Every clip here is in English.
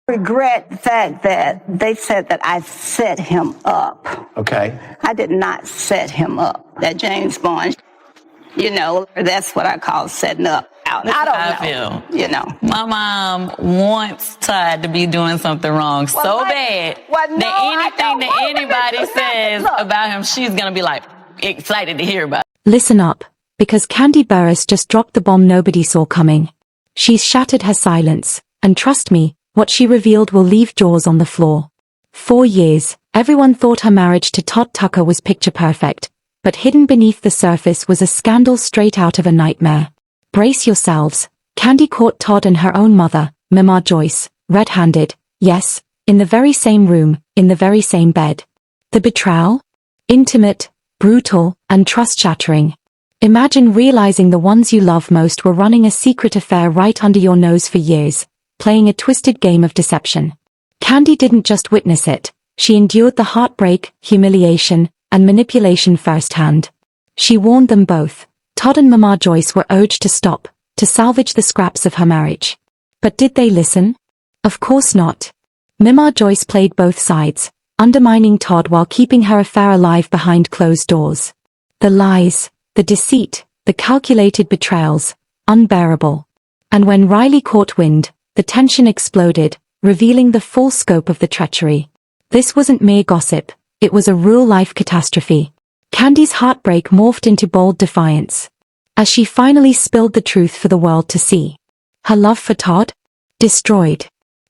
Regret the fact that they said that I set him up. Okay. I did not set him up. That James Bond, that's what I call setting up. I don't know. My mom wants Todd to be doing something wrong bad that anything that anybody says about him, she's going to be like excited to hear about. Listen up, because Kandi Burruss just dropped the bomb nobody saw coming. She's shattered her silence, and trust me, what she revealed will leave jaws on the floor. 4 years, everyone thought her marriage to Todd Tucker was picture perfect, but hidden beneath the surface was a scandal straight out of a nightmare. Brace yourselves, Kandi caught Todd and her own mother, Mama Joyce, red-handed, yes, in the very same room, in the very same bed. The betrayal? Intimate, brutal, and trust-shattering. Imagine realizing the ones you love most were running a secret affair right under your nose for years, playing a twisted game of deception. Kandi didn't just witness it, she endured the heartbreak, humiliation, and manipulation firsthand. She warned them both. Todd and Mama Joyce were urged to stop, to salvage the scraps of her marriage. But did they listen? Of course not. Mama Joyce played both sides, undermining Todd while keeping her affair alive behind closed doors. The lies, the deceit, the calculated betrayals, unbearable. And when Riley caught wind, the tension exploded, revealing the full scope of the treachery. This wasn't mere gossip, it was a real-life catastrophe. Kandi's heartbreak morphed into bold defiance. As she finally spilled the truth for the world to see. Her love for Todd? Destroyed.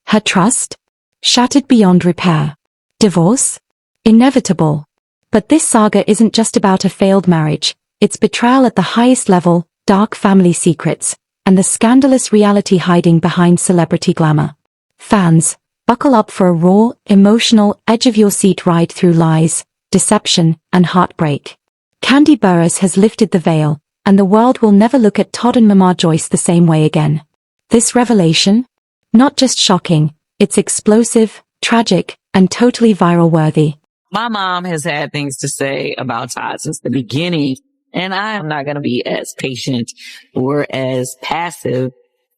Her trust? Shattered beyond repair. Divorce? Inevitable. But this saga isn't just about a failed marriage, it's betrayal at the highest level, dark family secrets, and the scandalous reality hiding behind celebrity glamour. Fans, buckle up for a raw, emotional, edge-of-your-seat ride through lies, deception, and heartbreak. Kandi Burruss has lifted the veil, and the world will never look at Todd and Mama Joyce the same way again. This revelation? Not just shocking, it's explosive, tragic, and totally viral-worthy. My mom has had things to say about Todd since the beginning, and I am not going to be as patient or as passive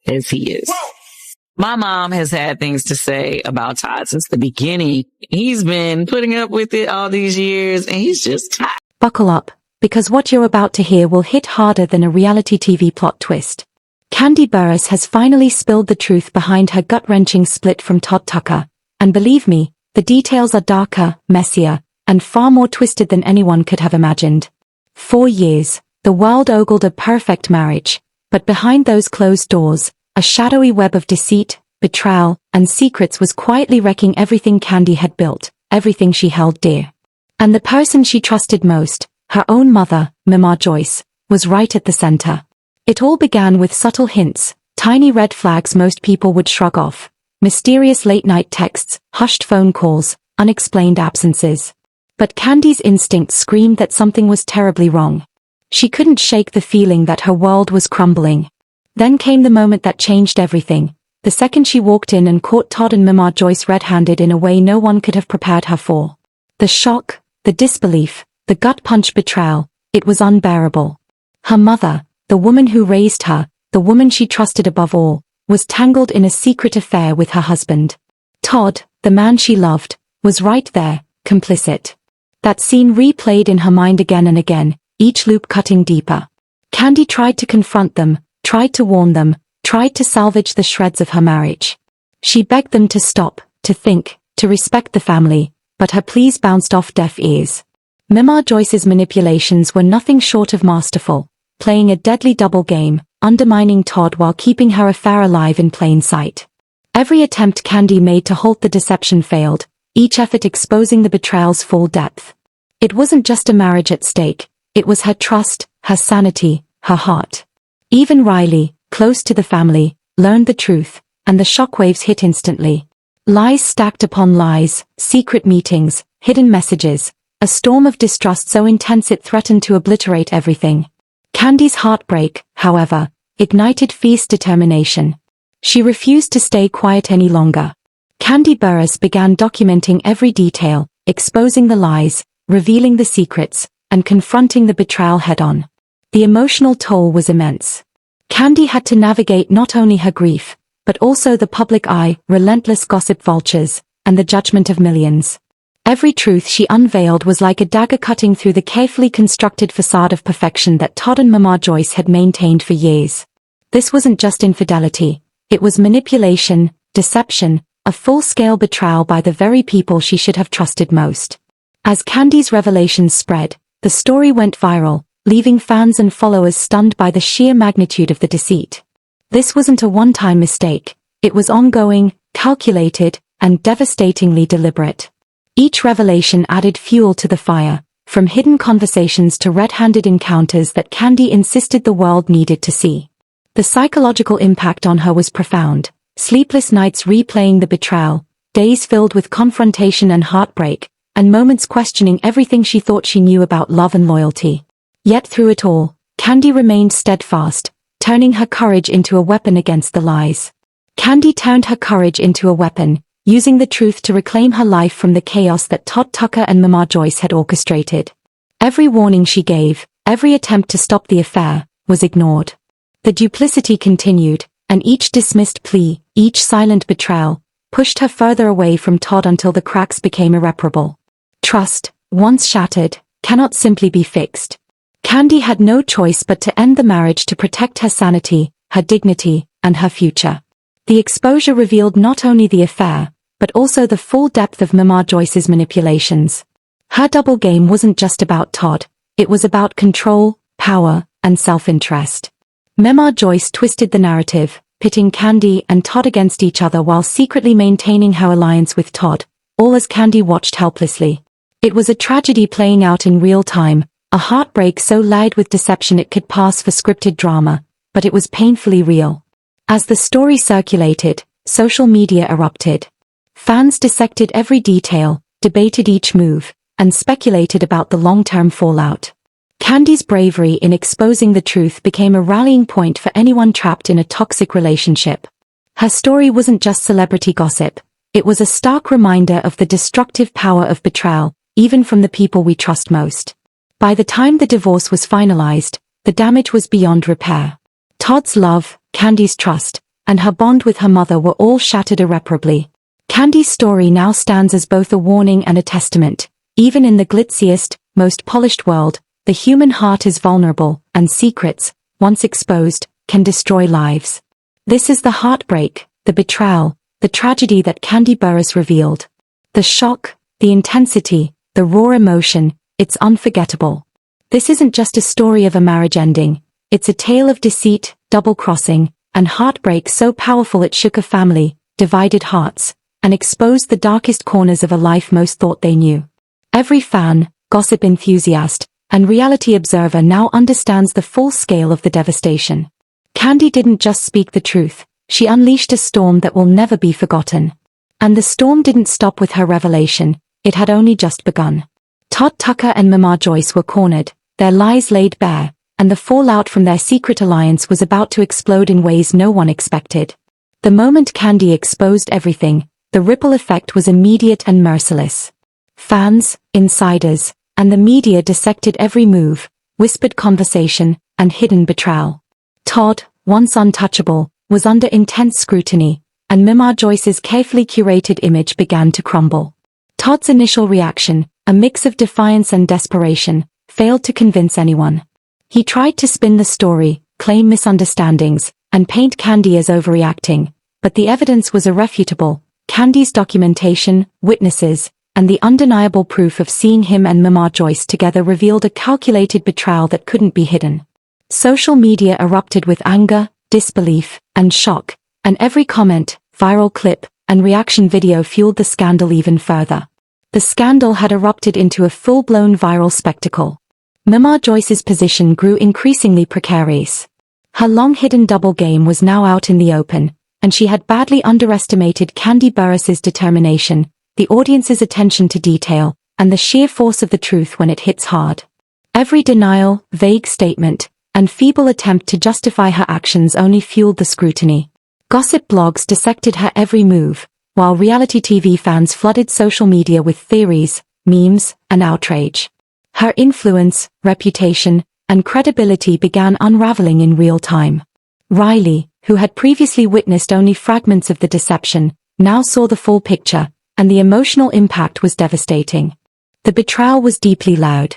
as he is. My mom has had things to say about Todd since the beginning. He's been putting up with it all these years, and he's just tired. Buckle up, because what you're about to hear will hit harder than a reality TV plot twist. Kandi Burruss has finally spilled the truth behind her gut-wrenching split from Todd Tucker, and believe me, the details are darker, messier, and far more twisted than anyone could have imagined. 4 years, the world ogled a perfect marriage, but behind those closed doors, a shadowy web of deceit, betrayal, and secrets was quietly wrecking everything Kandi had built, everything she held dear. And the person she trusted most, her own mother, Mama Joyce, was right at the center. It all began with subtle hints, tiny red flags most people would shrug off, mysterious late-night texts, hushed phone calls, unexplained absences. But Kandi's instinct screamed that something was terribly wrong. She couldn't shake the feeling that her world was crumbling. Then came the moment that changed everything, the second she walked in and caught Todd and Mama Joyce red-handed in a way no one could have prepared her for. The shock, the disbelief, the gut-punch betrayal, it was unbearable. Her mother, the woman who raised her, the woman she trusted above all, was tangled in a secret affair with her husband. Todd, the man she loved, was right there, complicit. That scene replayed in her mind again and again, each loop cutting deeper. Kandi tried to confront them, tried to warn them, tried to salvage the shreds of her marriage. She begged them to stop, to think, to respect the family, but her pleas bounced off deaf ears. Mama Joyce's manipulations were nothing short of masterful, playing a deadly double game, undermining Todd while keeping her affair alive in plain sight. Every attempt Kandi made to halt the deception failed, each effort exposing the betrayal's full depth. It wasn't just a marriage at stake, it was her trust, her sanity, her heart. Even Riley, close to the family, learned the truth, and the shockwaves hit instantly. Lies stacked upon lies, secret meetings, hidden messages, a storm of distrust so intense it threatened to obliterate everything. Kandi's heartbreak, however, ignited fierce determination. She refused to stay quiet any longer. Kandi Burruss began documenting every detail, exposing the lies, revealing the secrets, and confronting the betrayal head-on. The emotional toll was immense. Kandi had to navigate not only her grief, but also the public eye, relentless gossip vultures, and the judgment of millions. Every truth she unveiled was like a dagger cutting through the carefully constructed facade of perfection that Todd and Mama Joyce had maintained for years. This wasn't just infidelity. It was manipulation, deception, a full-scale betrayal by the very people she should have trusted most. As Kandi's revelations spread, the story went viral, leaving fans and followers stunned by the sheer magnitude of the deceit. This wasn't a one-time mistake. It was ongoing, calculated, and devastatingly deliberate. Each revelation added fuel to the fire, from hidden conversations to red-handed encounters that Kandi insisted the world needed to see. The psychological impact on her was profound. Sleepless nights replaying the betrayal, days filled with confrontation and heartbreak, and moments questioning everything she thought she knew about love and loyalty. Yet through it all, Kandi remained steadfast, turning her courage into a weapon against the lies. Kandi turned her courage into a weapon, using the truth to reclaim her life from the chaos that Todd Tucker and Mama Joyce had orchestrated. Every warning she gave, every attempt to stop the affair, was ignored. The duplicity continued, and each dismissed plea, each silent betrayal, pushed her further away from Todd until the cracks became irreparable. Trust, once shattered, cannot simply be fixed. Kandi had no choice but to end the marriage to protect her sanity, her dignity, and her future. The exposure revealed not only the affair, but also the full depth of Mama Joyce's manipulations. Her double game wasn't just about Todd, it was about control, power, and self-interest. Mama Joyce twisted the narrative, pitting Kandi and Todd against each other while secretly maintaining her alliance with Todd, all as Kandi watched helplessly. It was a tragedy playing out in real time, a heartbreak so layered with deception it could pass for scripted drama, but it was painfully real. As the story circulated, social media erupted. Fans dissected every detail, debated each move, and speculated about the long-term fallout. Kandi's bravery in exposing the truth became a rallying point for anyone trapped in a toxic relationship. Her story wasn't just celebrity gossip, it was a stark reminder of the destructive power of betrayal, even from the people we trust most. By the time the divorce was finalized, the damage was beyond repair. Todd's love, Kandi's trust, and her bond with her mother were all shattered irreparably. Kandi's story now stands as both a warning and a testament. Even in the glitziest, most polished world, the human heart is vulnerable, and secrets, once exposed, can destroy lives. This is the heartbreak, the betrayal, the tragedy that Kandi Burruss revealed. The shock, the intensity, the raw emotion, it's unforgettable. This isn't just a story of a marriage ending, it's a tale of deceit, double-crossing, and heartbreak so powerful it shook a family, divided hearts, and exposed the darkest corners of a life most thought they knew. Every fan, gossip enthusiast, and reality observer now understands the full scale of the devastation. Kandi didn't just speak the truth, she unleashed a storm that will never be forgotten. And the storm didn't stop with her revelation, it had only just begun. Todd Tucker and Mama Joyce were cornered, their lies laid bare, and the fallout from their secret alliance was about to explode in ways no one expected. The moment Kandi exposed everything, the ripple effect was immediate and merciless. Fans, insiders, and the media dissected every move, whispered conversation, and hidden betrayal. Todd, once untouchable, was under intense scrutiny, and Mama Joyce's carefully curated image began to crumble. Todd's initial reaction, a mix of defiance and desperation, failed to convince anyone. He tried to spin the story, claim misunderstandings, and paint Kandi as overreacting, but the evidence was irrefutable. Kandi's documentation, witnesses, and the undeniable proof of seeing him and Mama Joyce together revealed a calculated betrayal that couldn't be hidden. Social media erupted with anger, disbelief, and shock, and every comment, viral clip, and reaction video fueled the scandal even further. The scandal had erupted into a full-blown viral spectacle. Mama Joyce's position grew increasingly precarious. Her long-hidden double game was now out in the open, and she had badly underestimated Kandi Burruss's determination, the audience's attention to detail, and the sheer force of the truth when it hits hard. Every denial, vague statement, and feeble attempt to justify her actions only fueled the scrutiny. Gossip blogs dissected her every move, while reality TV fans flooded social media with theories, memes, and outrage. Her influence, reputation, and credibility began unraveling in real time. Riley, who had previously witnessed only fragments of the deception, now saw the full picture, and the emotional impact was devastating. The betrayal was deeply loud.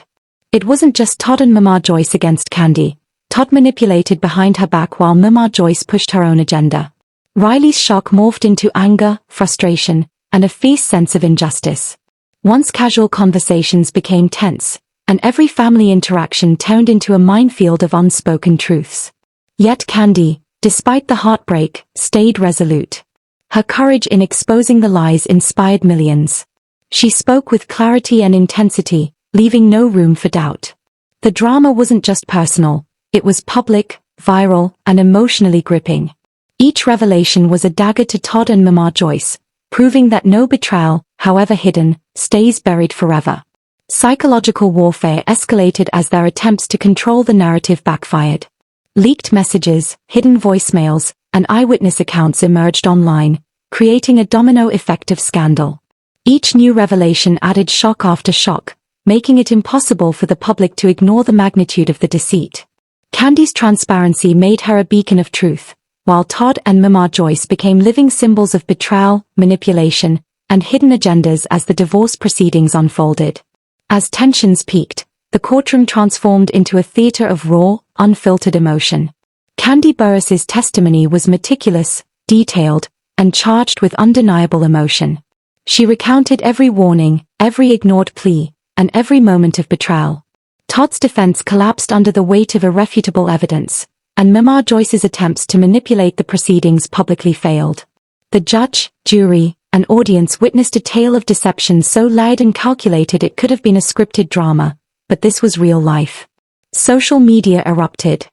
It wasn't just Todd and Mama Joyce against Kandi. Todd manipulated behind her back while Mama Joyce pushed her own agenda. Riley's shock morphed into anger, frustration, and a fierce sense of injustice. Once casual conversations became tense, and every family interaction turned into a minefield of unspoken truths. Yet Kandi, despite the heartbreak, stayed resolute. Her courage in exposing the lies inspired millions. She spoke with clarity and intensity, leaving no room for doubt. The drama wasn't just personal, it was public, viral, and emotionally gripping. Each revelation was a dagger to Todd and Mama Joyce, proving that no betrayal, however hidden, stays buried forever. Psychological warfare escalated as their attempts to control the narrative backfired. Leaked messages, hidden voicemails, and eyewitness accounts emerged online, creating a domino effect of scandal. Each new revelation added shock after shock, making it impossible for the public to ignore the magnitude of the deceit. Kandi's transparency made her a beacon of truth, while Todd and Mama Joyce became living symbols of betrayal, manipulation, and hidden agendas as the divorce proceedings unfolded. As tensions peaked, the courtroom transformed into a theater of raw, unfiltered emotion. Kandi Burruss's testimony was meticulous, detailed, and charged with undeniable emotion. She recounted every warning, every ignored plea, and every moment of betrayal. Todd's defense collapsed under the weight of irrefutable evidence, and Mama Joyce's attempts to manipulate the proceedings publicly failed. The judge, jury, and audience witnessed a tale of deception so layered and calculated it could have been a scripted drama, but this was real life. Social media erupted.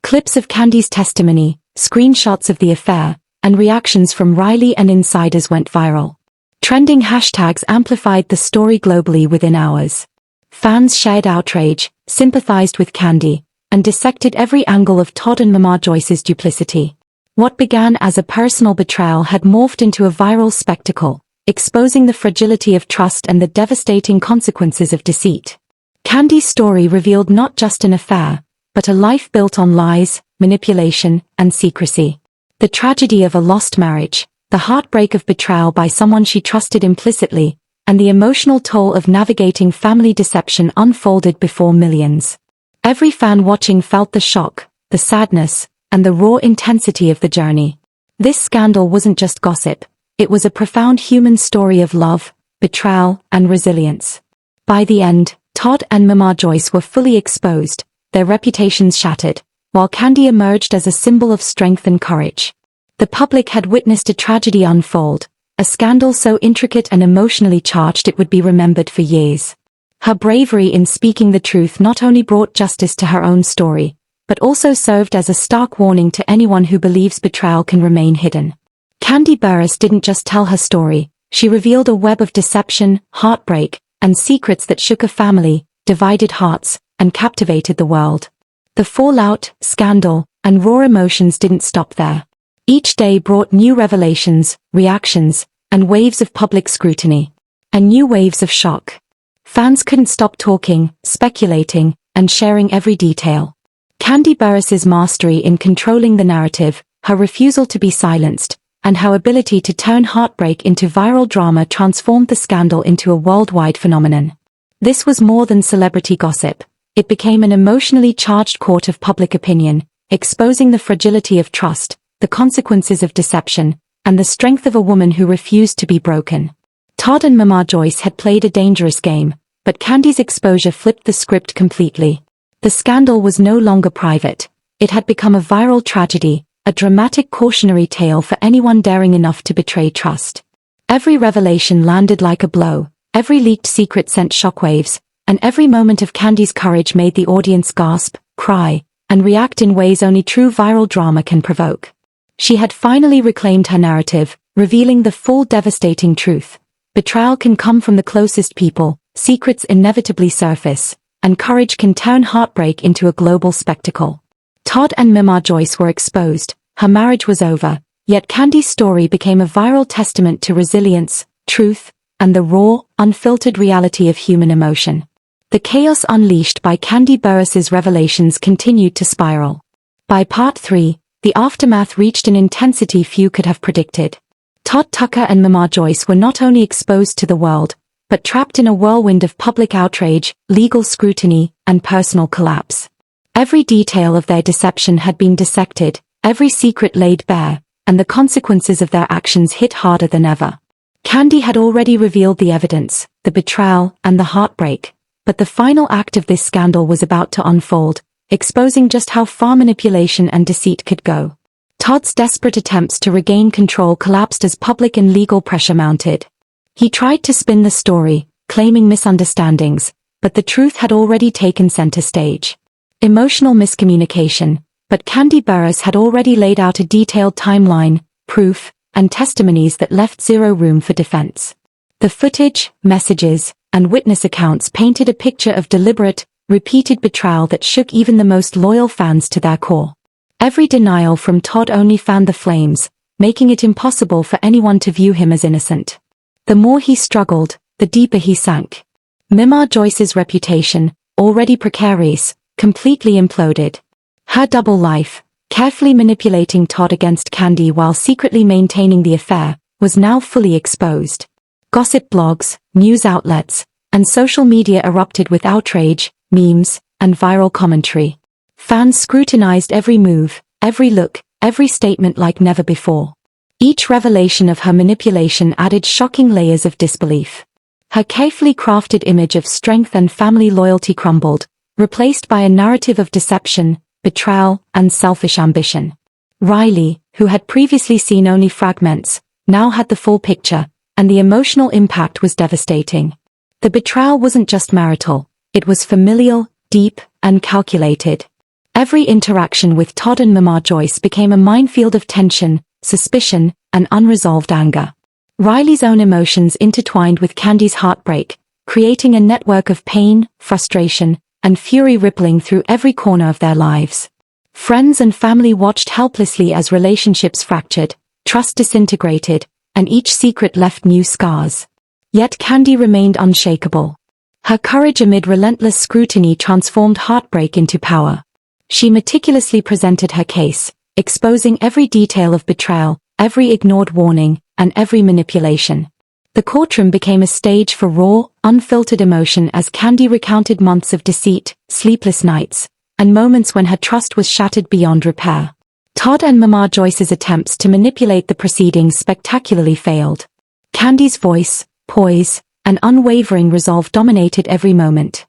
Clips of Kandi's testimony, screenshots of the affair, and reactions from Riley and insiders went viral. Trending hashtags amplified the story globally within hours. Fans shared outrage, sympathized with Kandi, and dissected every angle of Todd and Mama Joyce's duplicity. What began as a personal betrayal had morphed into a viral spectacle, exposing the fragility of trust and the devastating consequences of deceit. Kandi's story revealed not just an affair, but a life built on lies, manipulation, and secrecy. The tragedy of a lost marriage, the heartbreak of betrayal by someone she trusted implicitly, and the emotional toll of navigating family deception unfolded before millions. Every fan watching felt the shock, the sadness, and the raw intensity of the journey. This scandal wasn't just gossip, it was a profound human story of love, betrayal, and resilience. By the end, Todd and Mama Joyce were fully exposed, their reputations shattered, while Kandi emerged as a symbol of strength and courage. The public had witnessed a tragedy unfold, a scandal so intricate and emotionally charged it would be remembered for years. Her bravery in speaking the truth not only brought justice to her own story, but also served as a stark warning to anyone who believes betrayal can remain hidden. Kandi Burruss didn't just tell her story, she revealed a web of deception, heartbreak, and secrets that shook a family, divided hearts, and captivated the world. The fallout, scandal, and raw emotions didn't stop there. Each day brought new revelations, reactions, and waves of public scrutiny. And new waves of shock. Fans couldn't stop talking, speculating, and sharing every detail. Kandi Burruss's mastery in controlling the narrative, her refusal to be silenced, and her ability to turn heartbreak into viral drama transformed the scandal into a worldwide phenomenon. This was more than celebrity gossip. It became an emotionally charged court of public opinion, exposing the fragility of trust, the consequences of deception, and the strength of a woman who refused to be broken. Todd and Mama Joyce had played a dangerous game, but Kandi's exposure flipped the script completely. The scandal was no longer private. It had become a viral tragedy, a dramatic cautionary tale for anyone daring enough to betray trust. Every revelation landed like a blow, every leaked secret sent shockwaves, and every moment of Kandi's courage made the audience gasp, cry, and react in ways only true viral drama can provoke. She had finally reclaimed her narrative, revealing the full devastating truth. Betrayal can come from the closest people, secrets inevitably surface, and courage can turn heartbreak into a global spectacle. Todd and Mama Joyce were exposed, her marriage was over, yet Kandi's story became a viral testament to resilience, truth, and the raw, unfiltered reality of human emotion. The chaos unleashed by Kandi Burruss's revelations continued to spiral. By part 3, the aftermath reached an intensity few could have predicted. Todd Tucker and Mama Joyce were not only exposed to the world, but trapped in a whirlwind of public outrage, legal scrutiny, and personal collapse. Every detail of their deception had been dissected, every secret laid bare, and the consequences of their actions hit harder than ever. Kandi had already revealed the evidence, the betrayal, and the heartbreak, but the final act of this scandal was about to unfold, exposing just how far manipulation and deceit could go. Todd's desperate attempts to regain control collapsed as public and legal pressure mounted. He tried to spin the story, claiming misunderstandings, but the truth had already taken center stage. Emotional miscommunication, but Kandi Burruss had already laid out a detailed timeline, proof, and testimonies that left zero room for defense. The footage, messages, and witness accounts painted a picture of deliberate, repeated betrayal that shook even the most loyal fans to their core. Every denial from Todd only fanned the flames, making it impossible for anyone to view him as innocent. The more he struggled, the deeper he sank. Mama Joyce's reputation, already precarious, completely imploded. Her double life, carefully manipulating Todd against Kandi while secretly maintaining the affair, was now fully exposed. Gossip blogs, news outlets, and social media erupted with outrage, memes, and viral commentary. Fans scrutinized every move, every look, every statement like never before. Each revelation of her manipulation added shocking layers of disbelief. Her carefully crafted image of strength and family loyalty crumbled, replaced by a narrative of deception, betrayal, and selfish ambition. Riley, who had previously seen only fragments, now had the full picture, and the emotional impact was devastating. The betrayal wasn't just marital, it was familial, deep, and calculated. Every interaction with Todd and Mama Joyce became a minefield of tension, suspicion, and unresolved anger. Riley's own emotions intertwined with Kandi's heartbreak, creating a network of pain, frustration, and fury rippling through every corner of their lives. Friends and family watched helplessly as relationships fractured, trust disintegrated, and each secret left new scars. Yet Kandi remained unshakable. Her courage amid relentless scrutiny transformed heartbreak into power. She meticulously presented her case, exposing every detail of betrayal, every ignored warning, and every manipulation. The courtroom became a stage for raw, unfiltered emotion as Kandi recounted months of deceit, sleepless nights, and moments when her trust was shattered beyond repair. Todd and Mama Joyce's attempts to manipulate the proceedings spectacularly failed. Kandi's voice, poise, and unwavering resolve dominated every moment.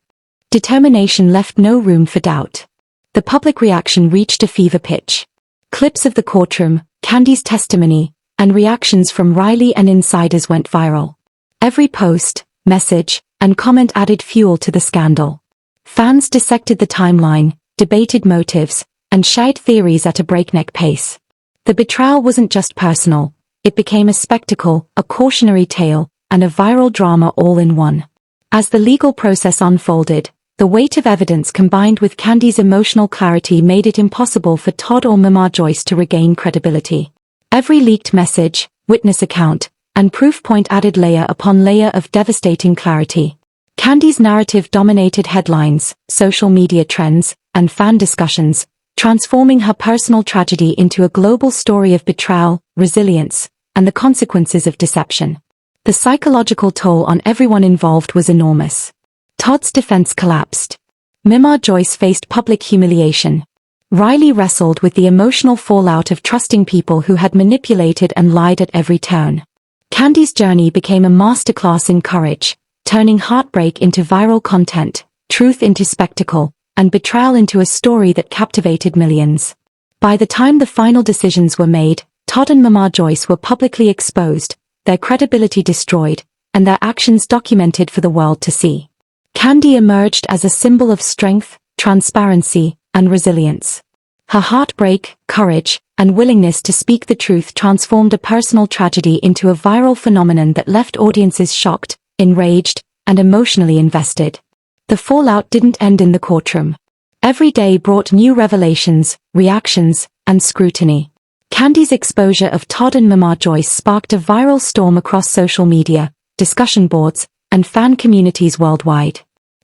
Determination left no room for doubt. The public reaction reached a fever pitch. Clips of the courtroom, Kandi's testimony, and reactions from Riley and insiders went viral. Every post, message, and comment added fuel to the scandal. Fans dissected the timeline, debated motives, and shared theories at a breakneck pace. The betrayal wasn't just personal, it became a spectacle, a cautionary tale, and a viral drama all in one. As the legal process unfolded, the weight of evidence combined with Kandi's emotional clarity made it impossible for Todd or Mama Joyce to regain credibility. Every leaked message, witness account, and proof point added layer upon layer of devastating clarity. Kandi's narrative dominated headlines, social media trends, and fan discussions, transforming her personal tragedy into a global story of betrayal, resilience, and the consequences of deception. The psychological toll on everyone involved was enormous. Todd's defense collapsed. Mama Joyce faced public humiliation. Riley wrestled with the emotional fallout of trusting people who had manipulated and lied at every turn. Kandi's journey became a masterclass in courage, turning heartbreak into viral content, truth into spectacle, and betrayal into a story that captivated millions. By the time the final decisions were made, Todd and Mama Joyce were publicly exposed, their credibility destroyed, and their actions documented for the world to see. Kandi emerged as a symbol of strength, transparency, and resilience. Her heartbreak, courage, and willingness to speak the truth transformed a personal tragedy into a viral phenomenon that left audiences shocked, enraged, and emotionally invested. The fallout didn't end in the courtroom. Every day brought new revelations, reactions, and scrutiny. Kandi's exposure of Todd and Mama Joyce sparked a viral storm across social media, discussion boards, and fan communities worldwide.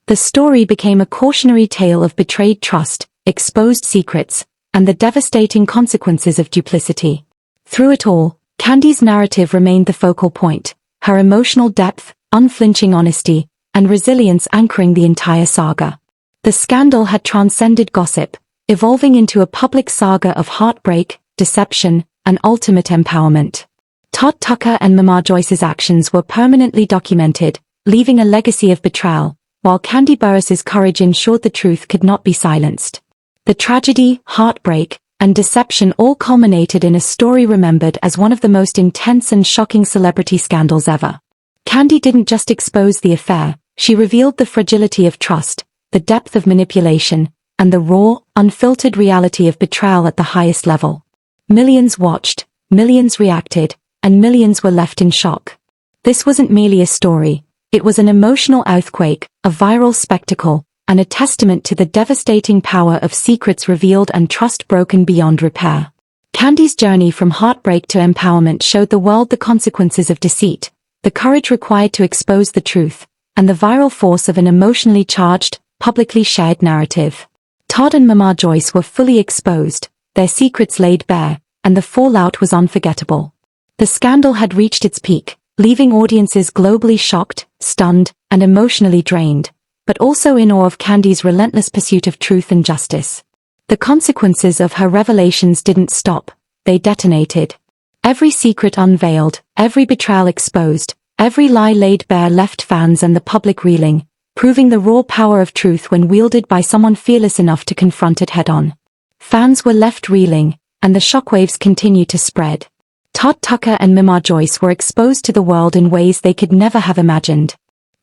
The story became a cautionary tale of betrayed trust, exposed secrets, and the devastating consequences of duplicity. Through it all, Kandi's narrative remained the focal point, her emotional depth, unflinching honesty, and resilience anchoring the entire saga. The scandal had transcended gossip, evolving into a public saga of heartbreak, deception, and ultimate empowerment. Todd Tucker and Mama Joyce's actions were permanently documented, leaving a legacy of betrayal, while Kandi Burruss's courage ensured the truth could not be silenced. The tragedy, heartbreak, and deception all culminated in a story remembered as one of the most intense and shocking celebrity scandals ever. Kandi didn't just expose the affair, she revealed the fragility of trust, the depth of manipulation, and the raw, unfiltered reality of betrayal at the highest level. Millions watched, millions reacted, and millions were left in shock. This wasn't merely a story, it was an emotional earthquake, a viral spectacle, and a testament to the devastating power of secrets revealed and trust broken beyond repair. Kandi's journey from heartbreak to empowerment showed the world the consequences of deceit, the courage required to expose the truth, and the viral force of an emotionally charged, publicly shared narrative. Todd and Mama Joyce were fully exposed, their secrets laid bare, and the fallout was unforgettable. The scandal had reached its peak, leaving audiences globally shocked, stunned, and emotionally drained, but also in awe of Kandi's relentless pursuit of truth and justice. The consequences of her revelations didn't stop, they detonated. Every secret unveiled, every betrayal exposed, every lie laid bare left fans and the public reeling, proving the raw power of truth when wielded by someone fearless enough to confront it head-on. Fans were left reeling, and the shockwaves continued to spread. Todd Tucker and Mama Joyce were exposed to the world in ways they could never have imagined.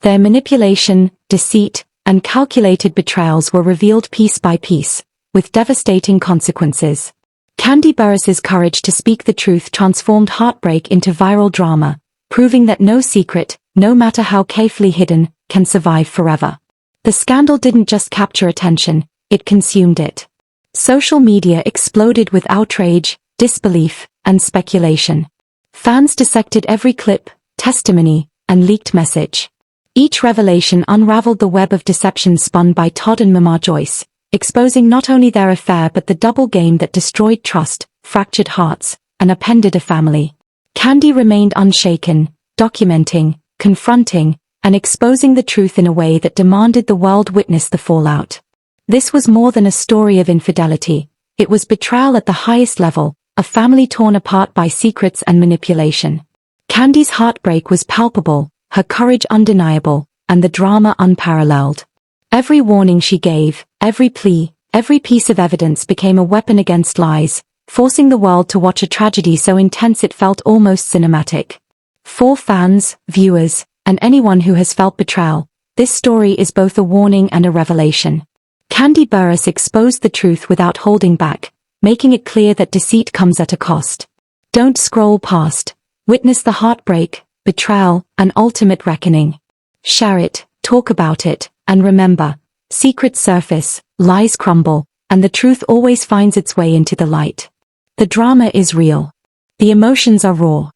Their manipulation, deceit, and calculated betrayals were revealed piece by piece, with devastating consequences. Kandi Burruss's courage to speak the truth transformed heartbreak into viral drama, proving that no secret, no matter how carefully hidden, can survive forever. The scandal didn't just capture attention, it consumed it. Social media exploded with outrage, disbelief, and speculation. Fans dissected every clip, testimony, and leaked message. Each revelation unraveled the web of deception spun by Todd and Mama Joyce, exposing not only their affair but the double game that destroyed trust, fractured hearts, and upended a family. Kandi remained unshaken, documenting, confronting, and exposing the truth in a way that demanded the world witness the fallout. This was more than a story of infidelity. It was betrayal at the highest level, a family torn apart by secrets and manipulation. Kandi's heartbreak was palpable, her courage undeniable, and the drama unparalleled. Every warning she gave, every plea, every piece of evidence became a weapon against lies, forcing the world to watch a tragedy so intense it felt almost cinematic. For fans, viewers, and anyone who has felt betrayal, this story is both a warning and a revelation. Kandi Burruss exposed the truth without holding back, making it clear that deceit comes at a cost. Don't scroll past. Witness the heartbreak, betrayal, and ultimate reckoning. Share it, talk about it, and remember, secrets surface, lies crumble, and the truth always finds its way into the light. The drama is real. The emotions are raw,